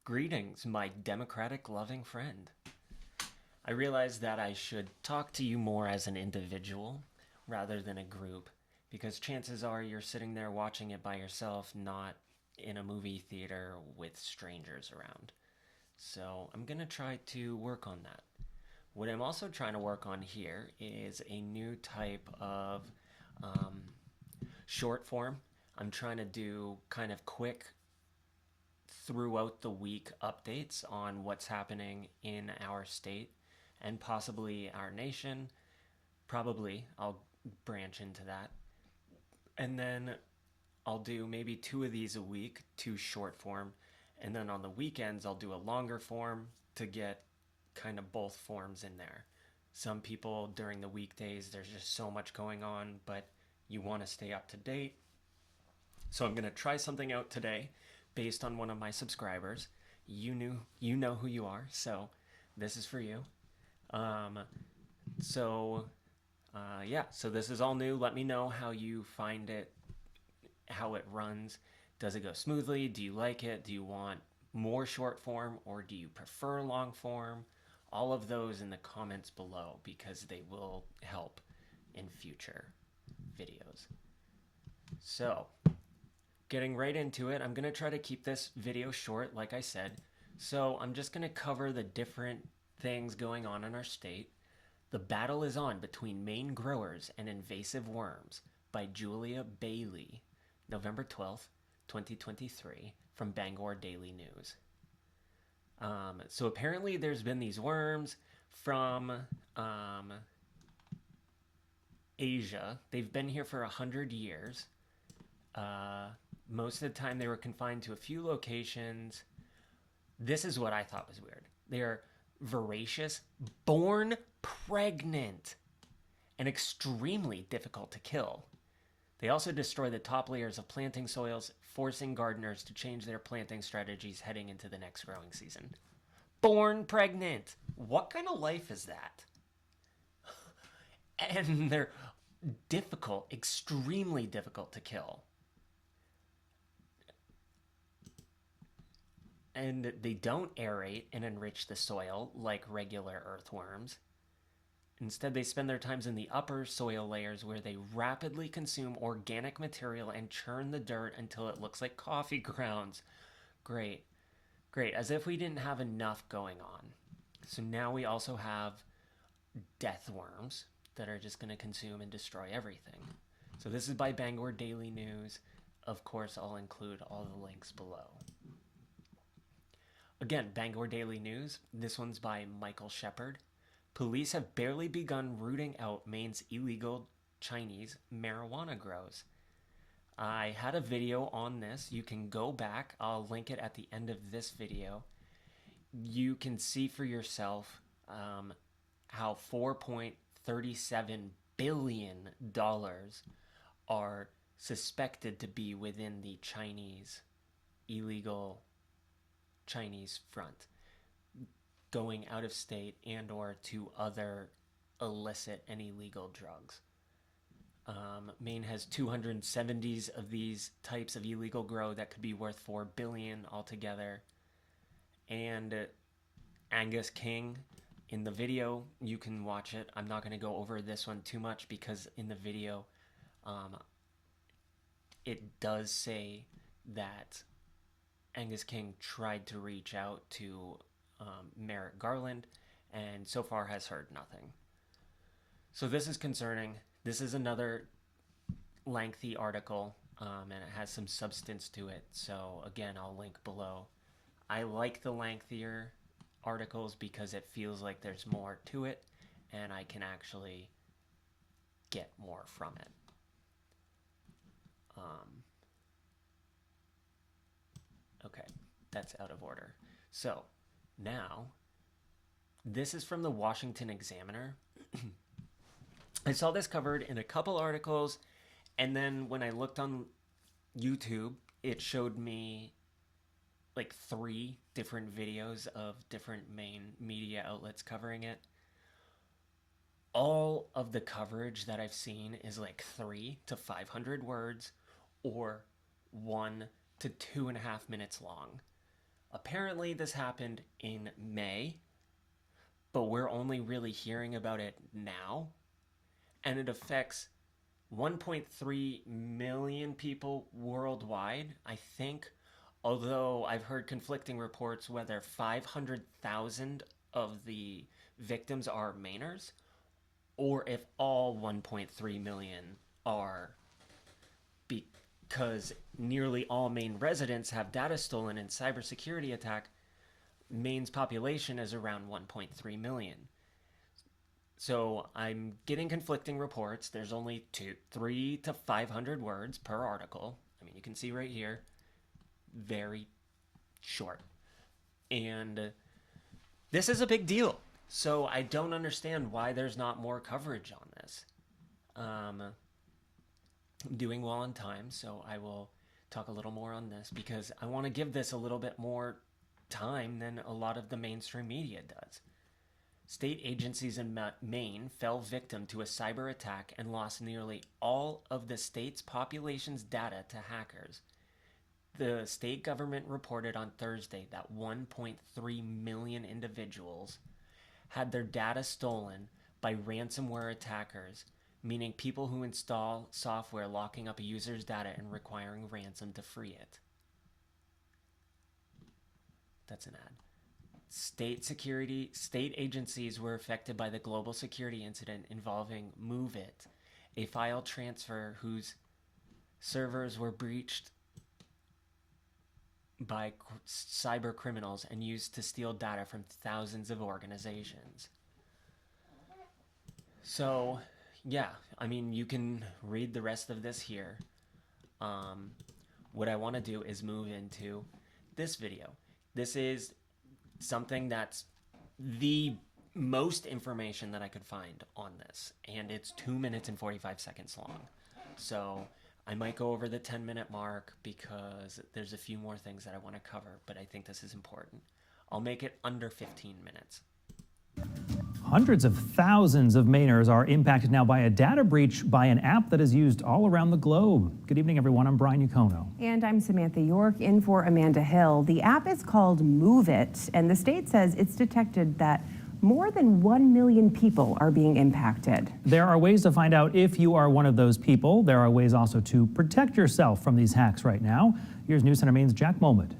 Greetings, my democratic loving friend. I realize that I should talk to you more as an individual rather than a group, because chances are you're sitting there watching it by yourself, not in a movie theater with strangers around. So I'm going to try to work on that. What I'm also trying to work on here is a new type of short form. I'm trying to do kind of quick throughout the week updates on what's happening in our state and possibly our nation. Probably I'll branch into that. And then I'll do maybe 2 of these a week, 2 short form. And then on the weekends, I'll do a longer form to get kind of both forms in there. Some people during the weekdays, there's just so much going on, but you want to stay up to date. So I'm going to try something out today based on one of my subscribers. You know who you are, so this is for you. So this is all new. Let me know how you find it, how it runs. Does it go smoothly? Do you like it? Do you want more short form, or do you prefer long form? All of those in the comments below, because they will help in future videos. So, getting right into it, I'm going to try to keep this video short, like I said. So I'm just going to cover the different things going on in our state. The battle is on between Maine growers and invasive worms by Julia Bailey, November 12th, 2023, from Bangor Daily News. So apparently there's been these worms from Asia. They've been here for 100 years. Most of the time they were confined to a few locations. This is what I thought was weird. They are voracious, born pregnant, and extremely difficult to kill. They also destroy the top layers of planting soils, forcing gardeners to change their planting strategies heading into the next growing season. Born pregnant! What kind of life is that? And they're difficult, extremely difficult to kill. And they don't aerate and enrich the soil like regular earthworms. Instead, they spend their times in the upper soil layers, where they rapidly consume organic material and churn the dirt until it looks like coffee grounds. Great. As if we didn't have enough going on. So now we also have death worms that are just going to consume and destroy everything. So this is by Bangor Daily News. Of course, I'll include all the links below. Again, Bangor Daily News. This one's by Michael Shepard. Police have barely begun rooting out Maine's illegal Chinese marijuana grows. I had a video on this. You can go back. I'll link it at the end of this video. You can see for yourself how $4.37 billion are suspected to be within the illegal Chinese front, going out of state and or to other illicit and illegal drugs. Maine has 270 of these types of illegal grow that could be worth $4 billion altogether. And Angus King, in the video, you can watch it. I'm not going to go over this one too much, because in the video, it does say that Angus King tried to reach out to Merrick Garland, and so far has heard nothing. So this is concerning. This is another lengthy article, and it has some substance to it. So again, I'll link below. I like the lengthier articles because it feels like there's more to it, and I can actually get more from it. Okay, that's out of order. So now, this is from the Washington Examiner. I saw this covered in a couple articles, and then when I looked on YouTube, it showed me like 3 different videos of different main media outlets covering it. All of the coverage that I've seen is like 300 to 500 words, or 1 to 2.5 minutes long. Apparently this happened in May, but we're only really hearing about it now. And it affects 1.3 million people worldwide, I think. Although I've heard conflicting reports whether 500,000 of the victims are Mainers, or if all 1.3 million are, because nearly all Maine residents have data stolen in cybersecurity attack. Maine's population is around 1.3 million. So I'm getting conflicting reports. There's only 300 to 500 words per article. I mean, you can see right here, very short. And this is a big deal. So I don't understand why there's not more coverage on this. I'm doing well on time, so I will talk a little more on this because I want to give this a little bit more time than a lot of the mainstream media does. State agencies in Maine fell victim to a cyber attack and lost nearly all of the state's population's data to hackers. The state government reported on Thursday that 1.3 million individuals had their data stolen by ransomware attackers, meaning people who install software locking up a user's data and requiring ransom to free it. That's an ad. State agencies were affected by the global security incident involving 𝗦𝗏𝗏𝗧𝗏𝗏𝗏, a file transfer whose servers were breached by cyber criminals and used to steal data from thousands of organizations. So, yeah, I mean, you can read the rest of this here. What I want to do is move into this video. This is something that's the most information that I could find on this, and it's 2 minutes and 45 seconds long. So I might go over the 10-minute mark because there's a few more things that I want to cover, but I think this is important. I'll make it under 15 minutes. Hundreds of thousands of Mainers are impacted now by a data breach by an app that is used all around the globe. Good evening, everyone. I'm 𝗦𝗨𝗕𝗏𝗦𝗖𝗥𝗑𝗕𝗓. And I'm Samantha York, in for Amanda Hill. The app is called 𝗦𝗏𝗏𝗏𝗏𝗏, and the state says it's detected that more than 1 million people are being impacted. There are ways to find out if you are one of those people. There are ways also to protect yourself from these hacks right now. Here's News Center Maine's Jack 𝗦𝗦𝗓𝗏.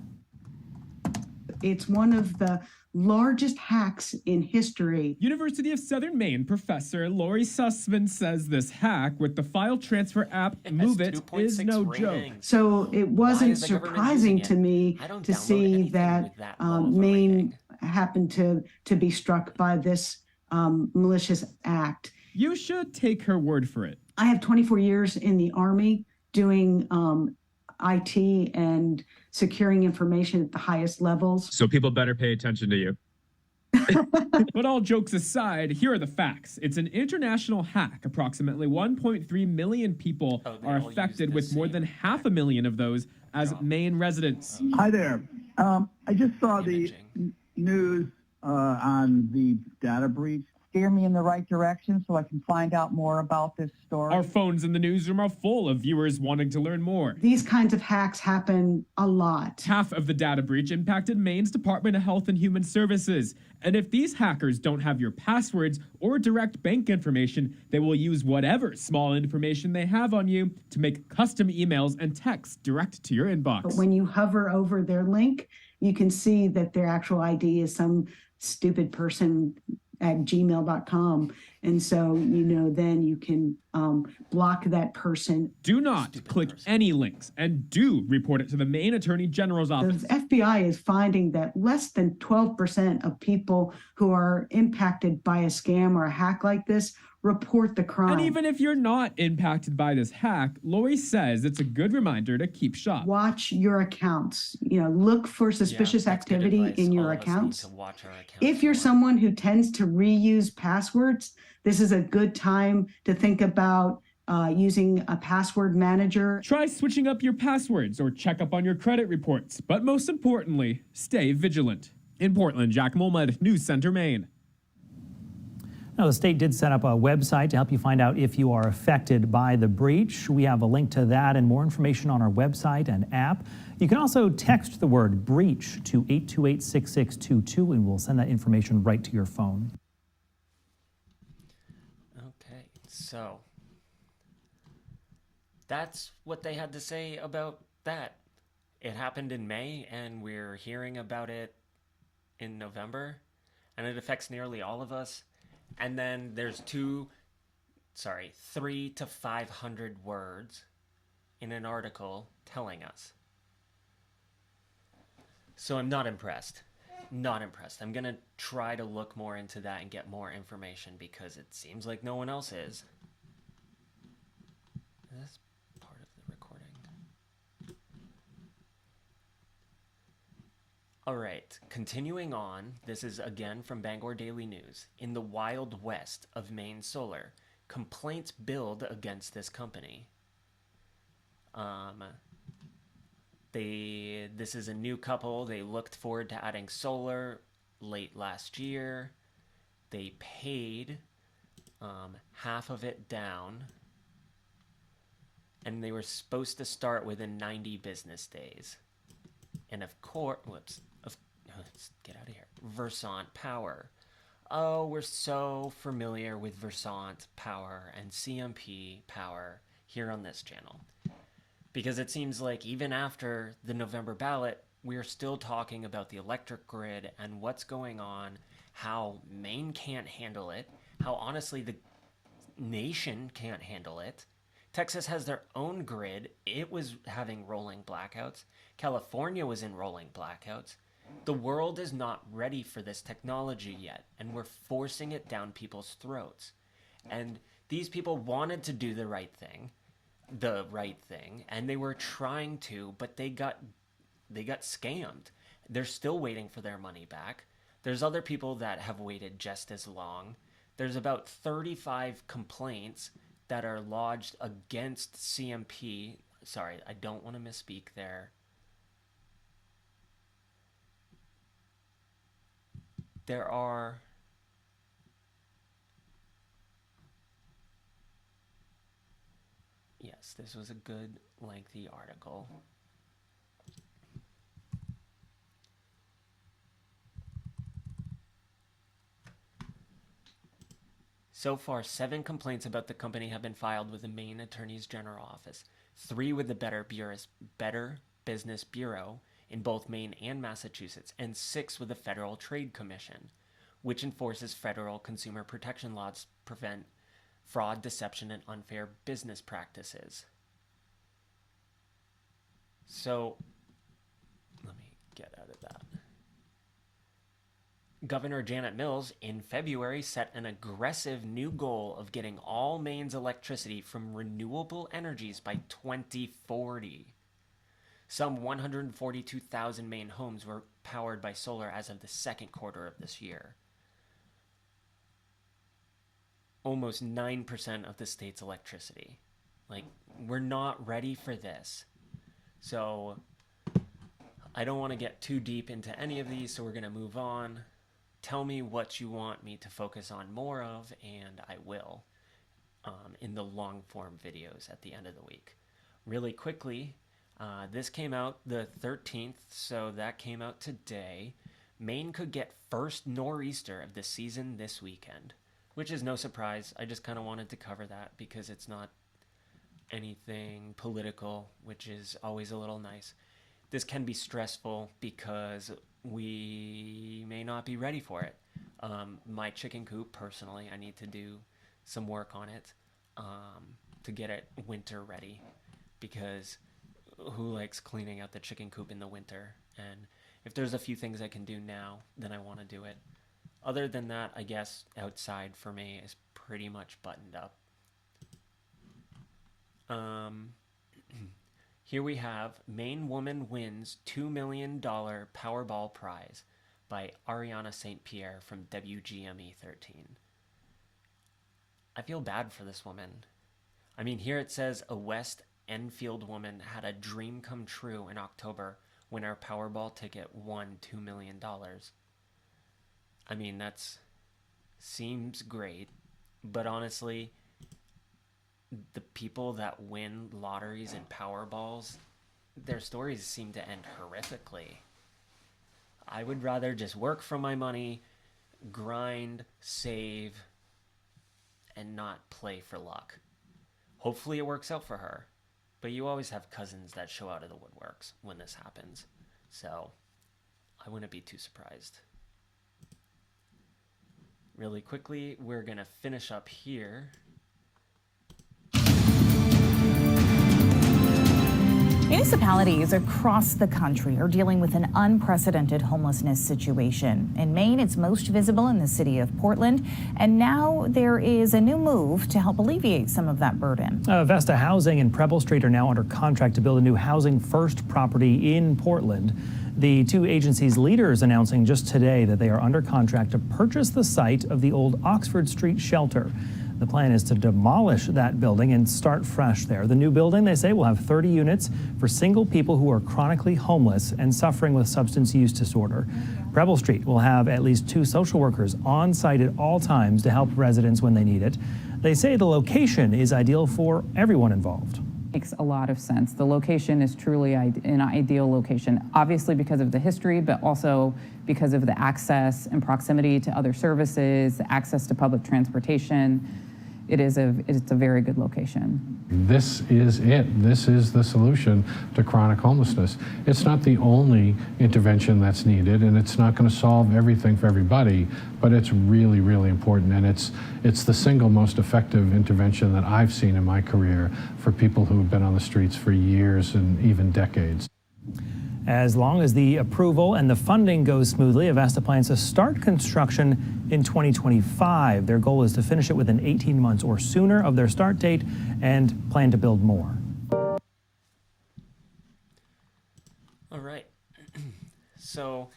It's one of the largest hacks in history. University of Southern Maine professor 𝗦𝗧𝗏𝗧𝗏𝗏𝗏𝗏 says this hack with the file transfer app 𝗦𝗏𝗏𝗏𝗏𝗏 is no joke. So it wasn't surprising to me to see that Maine happened to be struck by this malicious act. You should take her word for it. I have 24 years in the Army doing IT and securing information at the highest levels. So people better pay attention to you. But all jokes aside, here are the facts. It's an international hack. Approximately 1.3 million people are affected, with more than 500,000 of those as Maine residents. Hi there. I just saw the news on the data breach. Steer me in the right direction so I can find out more about this story. Our phones in the newsroom are full of viewers wanting to learn more. These kinds of hacks happen a lot. Half of the data breach impacted Maine's Department of Health and Human Services. And if these hackers don't have your passwords or direct bank information, they will use whatever small information they have on you to make custom emails and texts direct to your inbox. But when you hover over their link, you can see that their actual ID is some stupid person at gmail.com. And so, then you can block that person. Do not click any links, and do report it to the Maine Attorney General's office. The FBI is finding that less than 12% of people who are impacted by a scam or a hack like this report the crime. And even if you're not impacted by this hack, Lori says it's a good reminder to keep shop. Watch your accounts. Look for suspicious activity in your accounts. If you're someone who tends to reuse passwords, this is a good time to think about using a password manager. Try switching up your passwords or check up on your credit reports. But most importantly, stay vigilant. In Portland, Jack 𝗦𝗦𝗓𝗏𝗏𝗏𝗏𝗏, News Center, Maine. Now, the state did set up a website to help you find out if you are affected by the breach. We have a link to that and more information on our website and app. You can also text the word breach to 828-6622, and we'll send that information right to your phone. Okay, so that's what they had to say about that. It happened in May, and we're hearing about it in November, and it affects nearly all of us. And then there's 3 to 500 words in an article telling us. So I'm not impressed. Not impressed. I'm going to try to look more into that and get more information because it seems like no one else is. That's part of the recording. All right, continuing on, this is again from Bangor Daily News. In the Wild West of Maine Solar, complaints build against this company. This is a new couple. They looked forward to adding solar late last year. They paid half of it down, and they were supposed to start within 90 business days. And of course, let's get out of here. Versant Power. Oh, we're so familiar with Versant Power and CMP Power here on this channel. Because it seems like even after the November ballot, we're still talking about the electric grid and what's going on, how Maine can't handle it, how honestly the nation can't handle it. Texas has their own grid. It was having rolling blackouts. California was in rolling blackouts. The world is not ready for this technology yet, and we're forcing it down people's throats. And these people wanted to do the right thing, and they were trying to, but they got scammed. They're still waiting for their money back. There's other people that have waited just as long. There's about 35 complaints that are lodged against CMP. Sorry, I don't want to misspeak there. There are yes, this was a good lengthy article. So far, 7 complaints about the company have been filed with the Maine Attorney's General Office, 3 with the Better Business Bureau in both Maine and Massachusetts, and 6 with the Federal Trade Commission, which enforces federal consumer protection laws to prevent fraud, deception, and unfair business practices. So, let me get out of that. Governor Janet Mills in February set an aggressive new goal of getting all Maine's electricity from renewable energies by 2040. Some 142,000 Maine homes were powered by solar as of the second quarter of this year. Almost 9% of the state's electricity. Like, we're not ready for this. So, I don't want to get too deep into any of these, so we're going to move on. Tell me what you want me to focus on more of, and I will in the long-form videos at the end of the week. Really quickly, this came out the 13th, so that came out today. Maine could get first nor'easter of the season this weekend, which is no surprise. I just kind of wanted to cover that because it's not anything political, which is always a little nice. This can be stressful because we may not be ready for it. My chicken coop, personally, I need to do some work on it to get it winter ready, because who likes cleaning out the chicken coop in the winter? And if there's a few things I can do now, then I want to do it. Other than that, I guess outside for me is pretty much buttoned up. Here we have Maine woman wins $2 million Powerball prize by Ariana St. Pierre from WGME 13. I feel bad for this woman. I mean, here it says a West Enfield woman had a dream come true in October when her Powerball ticket won $2 million. I mean, seems great, but honestly, the people that win lotteries and Powerballs, their stories seem to end horrifically. I would rather just work for my money, grind, save, and not play for luck. Hopefully it works out for her. But you always have cousins that show out of the woodworks when this happens. So I wouldn't be too surprised. Really quickly, we're going to finish up here. Municipalities across the country are dealing with an unprecedented homelessness situation. In Maine, it's most visible in the city of Portland, and now there is a new move to help alleviate some of that burden. Vesta Housing and Preble Street are now under contract to build a new housing first property in Portland. The two agencies' leaders announcing just today that they are under contract to purchase the site of the old Oxford Street shelter. The plan is to demolish that building and start fresh there. The new building, they say, will have 30 units for single people who are chronically homeless and suffering with substance use disorder. Preble Street will have at least 2 social workers on site at all times to help residents when they need it. They say the location is ideal for everyone involved. Makes a lot of sense. The location is truly an ideal location, obviously because of the history, but also because of the access and proximity to other services, the access to public transportation. It's a very good location. This is it. This is the solution to chronic homelessness. It's not the only intervention that's needed, and it's not going to solve everything for everybody, but it's really, really important, and it's the single most effective intervention that I've seen in my career for people who have been on the streets for years and even decades. As long as the approval and the funding goes smoothly, Avesta plans to start construction in 2025. Their goal is to finish it within 18 months or sooner of their start date and plan to build more. All right. So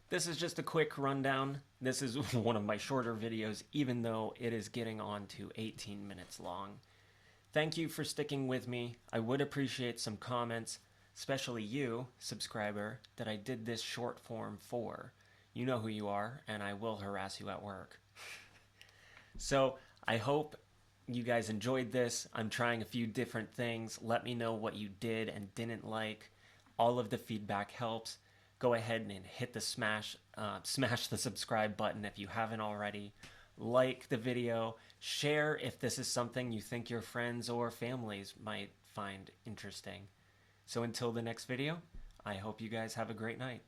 this is just a quick rundown. This is one of my shorter videos, even though it is getting on to 18 minutes long. Thank you for sticking with me. I would appreciate some comments, especially you, subscriber, that I did this short form for. You know who you are, and I will harass you at work. So I hope you guys enjoyed this. I'm trying a few different things. Let me know what you did and didn't like. All of the feedback helps. Go ahead and hit the smash the subscribe button if you haven't already. Like the video. Share if this is something you think your friends or families might find interesting. So until the next video, I hope you guys have a great night.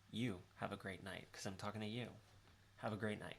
You have a great night, because I'm talking to you. Have a great night.